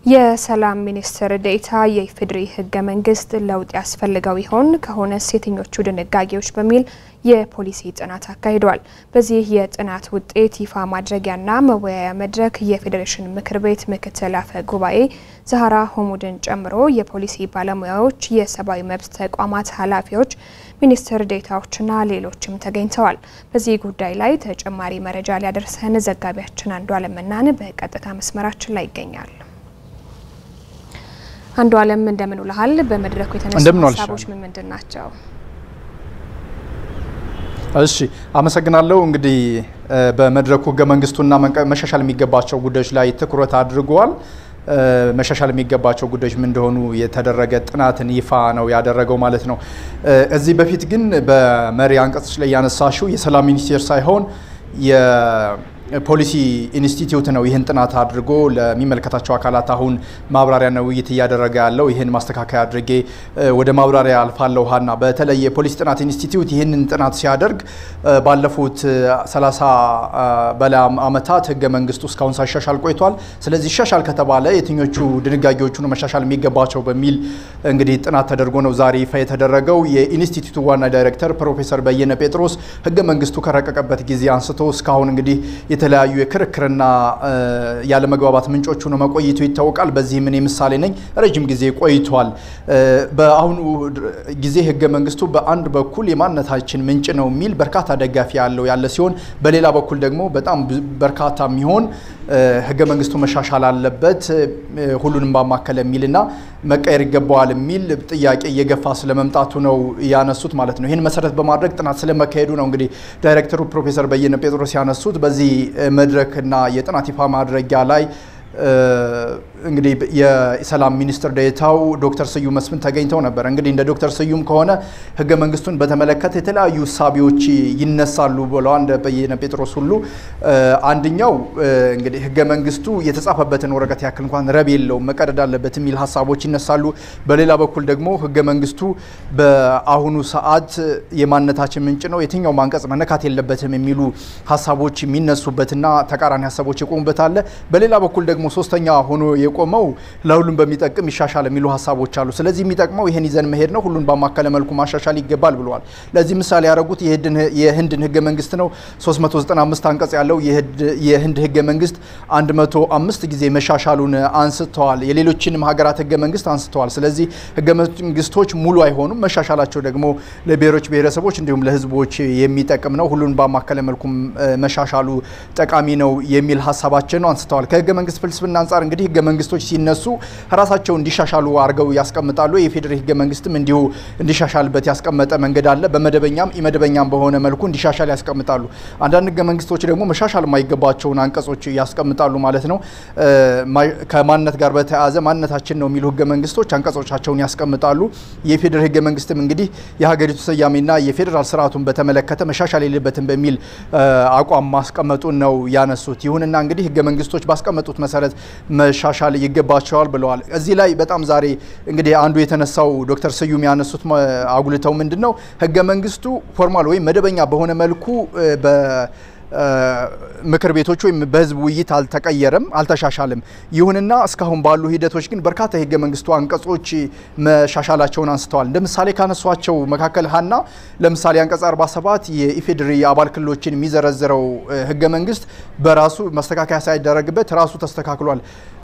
የሰላም ሚኒስትር ዴኤታ የኢፌዴሪ ህገ መንግስት ለውጥ ያስፈልገው ይሆን ከሆነስ የትኞቹ ድንጋጌዎች በሚል የፖሊሲ ጥናት አካሂደዋል። በዚህ የጥናት ውጤት ይፋ ማድረጊያና መወያያ መድረክ የፌዴሬሽን ምክር ቤት ምክትል አፈ ጉባኤ ዛህራ ሆሙድን ጨምሮ የፖሊሲ ባለሙያዎች፣ የሰብአዊ መብት ተቋማት ኃላፊዎች፣ ሚኒስትር ዴኤታዎችና ሌሎችም ተገኝተዋል። በዚህ ጉዳይ ላይ ተጨማሪ መረጃ ሊያደርሰን ዘጋቢያችን አንዷለም መናን በቀጥታ መስመራችን ላይ ይገኛል። አንዷለም እንደምን ውለሃል? በመድረኩ የተነሱ ሀሳቦች ምንድን ናቸው? እሺ አመሰግናለሁ። እንግዲህ በመድረኩ ህገ መንግስቱና መሻሻል የሚገባቸው ጉዳዮች ላይ ትኩረት አድርገዋል። መሻሻል የሚገባቸው ጉዳዮች ምን እንደሆኑ የተደረገ ጥናትን ይፋ ነው ያደረገው ማለት ነው። እዚህ በፊት ግን በመሪ አንቀጾች ላይ ያነሳሽው የሰላም ሚኒስቴር ሳይሆን ፖሊሲ ኢንስቲትዩት ነው ይህን ጥናት አድርጎ ለሚመለከታቸው አካላት አሁን ማብራሪያና ውይይት እያደረገ ያለው። ይህን ማስተካከያ አድርጌ ወደ ማብራሪያ አልፋለሁና በተለይ የፖሊሲ ጥናት ኢንስቲትዩት ይህንን ጥናት ሲያደርግ ባለፉት 30 በላይ ዓመታት ህገ መንግስቱ እስካሁን ሳይሻሻል ቆይቷል። ስለዚህ ይሻሻል ከተባለ የትኞቹ ድንጋጌዎቹ ነው መሻሻል የሚገባቸው በሚል እንግዲህ ጥናት ተደርጎ ነው ዛሬ ይፋ የተደረገው። የኢንስቲትዩቱ ዋና ዳይሬክተር ፕሮፌሰር በየነ ጴጥሮስ ህገ መንግስቱ ከረቀቀበት ጊዜ አንስቶ እስካሁን እንግዲህ የተለያዩ የክርክርና ያለመግባባት ምንጮች ሆነው መቆየቱ ይታወቃል። በዚህ ምን ምሳሌ ነኝ ረጅም ጊዜ ቆይቷል። በአሁኑ ጊዜ ህገ መንግስቱ በአንድ በኩል የማንነታችን ምንጭ ነው የሚል በርካታ ደጋፊ ያለ ሲሆን በሌላ በኩል ደግሞ በጣም በርካታ የሚሆን ህገ መንግስቱ መሻሻል አለበት ሁሉንም ባማከለ የሚልና መቀየር ይገባዋል የሚል ጥያቄ እየገፋ ስለመምጣቱ ነው ያነሱት ማለት ነው። ይሄን መሰረት በማድረግ ጥናት ስለመካሄዱ ነው እንግዲህ ዳይሬክተሩ ፕሮፌሰር በየነ ጴጥሮስ ያነሱት። በዚህ መድረክና የጥናት ይፋ ማድረጊያ ላይ እንግዲህ የሰላም ሚኒስትር ዴኤታው ዶክተር ስዩም መስፍን ተገኝተው ነበር። እንግዲህ እንደ ዶክተር ስዩም ከሆነ ህገ መንግስቱን በተመለከተ የተለያዩ ሳቢዎች ይነሳሉ ብለዋል። እንደ በየነ ጴጥሮስ ሁሉ አንደኛው እንግዲህ ህገ መንግስቱ የተጻፈበትን ወረቀት ያክል እንኳን ረብ የለውም መቀደድ አለበት የሚል ሀሳቦች ይነሳሉ። በሌላ በኩል ደግሞ ህገ መንግስቱ በአሁኑ ሰዓት የማንነታችን ምንጭ ነው የትኛው አንቀጽ መነካት የለበትም የሚሉ ሀሳቦች የሚነሱበትና ተቃራኒ ሀሳቦች የቆሙበት አለ። በሌላ በኩል ደግሞ ሶስተኛ ሆኖ የቆመው ለሁሉም በሚጠቅም ይሻሻል የሚሉ ሀሳቦች አሉ። ስለዚህ የሚጠቅመው ይሄን ይዘን መሄድ ነው፣ ሁሉን ባማከለ መልኩ ማሻሻል ይገባል ብለዋል። ለዚህ ምሳሌ ያደረጉት የህንድን ህገ መንግስት ነው። 395 አንቀጽ ያለው የህንድ ህገ መንግስት 105 ጊዜ መሻሻሉን አንስተዋል። የሌሎችንም ሀገራት ህገ መንግስት አንስተዋል። ስለዚህ ህገ መንግስቶች ሙሉ አይሆኑም፣ መሻሻላቸው ደግሞ ለብሔሮች ብሔረሰቦች እንዲሁም ለህዝቦች የሚጠቅም ነው፣ ሁሉን ባማከለ መልኩ መሻሻሉ ጠቃሚ ነው የሚል ሀሳባቸው ነው አንስተዋል። ከህገ መንግስት ፍልስፍና አንፃር እንግዲህ ህገ መንግስቶች ሲነሱ ራሳቸው እንዲሻሻሉ አርገው ያስቀምጣሉ። የፌዴራል ህገ መንግስትም እንዲሁ እንዲሻሻልበት ያስቀመጠ መንገድ አለ። በመደበኛም ኢመደበኛም በሆነ መልኩ እንዲሻሻል ያስቀምጣሉ። አንዳንድ ህገ መንግስቶች ደግሞ መሻሻል የማይገባቸውን አንቀጾች ያስቀምጣሉ ማለት ነው። ከማንነት ጋር በተያያዘ ማንነታችን ነው የሚሉ ህገ መንግስቶች አንቀጾቻቸውን ያስቀምጣሉ። የፌዴራል ህገ መንግስትም እንግዲህ የሀገሪቱ ስያሜና የፌዴራል ስርዓቱን በተመለከተ መሻሻል የለበትም በሚል አቋም ማስቀመጡን ነው ያነሱት። ይሁንና እንግዲህ ህገ መንግስቶች ባስቀመጡት መሰረት መሻሻል ይገባቸዋል ብለዋል። እዚህ ላይ በጣም ዛሬ እንግዲህ አንዱ የተነሳው ዶክተር ስዩም ያነሱት አጉልተው ምንድነው ህገ መንግስቱ ፎርማል ወይም መደበኛ በሆነ መልኩ ምክር ቤቶች ወይም በህዝብ ውይይት አልተቀየረም፣ አልተሻሻለም። ይሁንና እስካሁን ባሉ ሂደቶች ግን በርካታ የህገ መንግስቱ አንቀጾች መሻሻላቸውን አንስተዋል። እንደ ምሳሌ ካነሷቸው መካከል ሀና ለምሳሌ አንቀጽ 47 የኢፌዴሪ አባል ክልሎችን የሚዘረዝረው ህገ መንግስት በራሱ መስተካከያ ሳይደረግበት ራሱ ተስተካክሏል።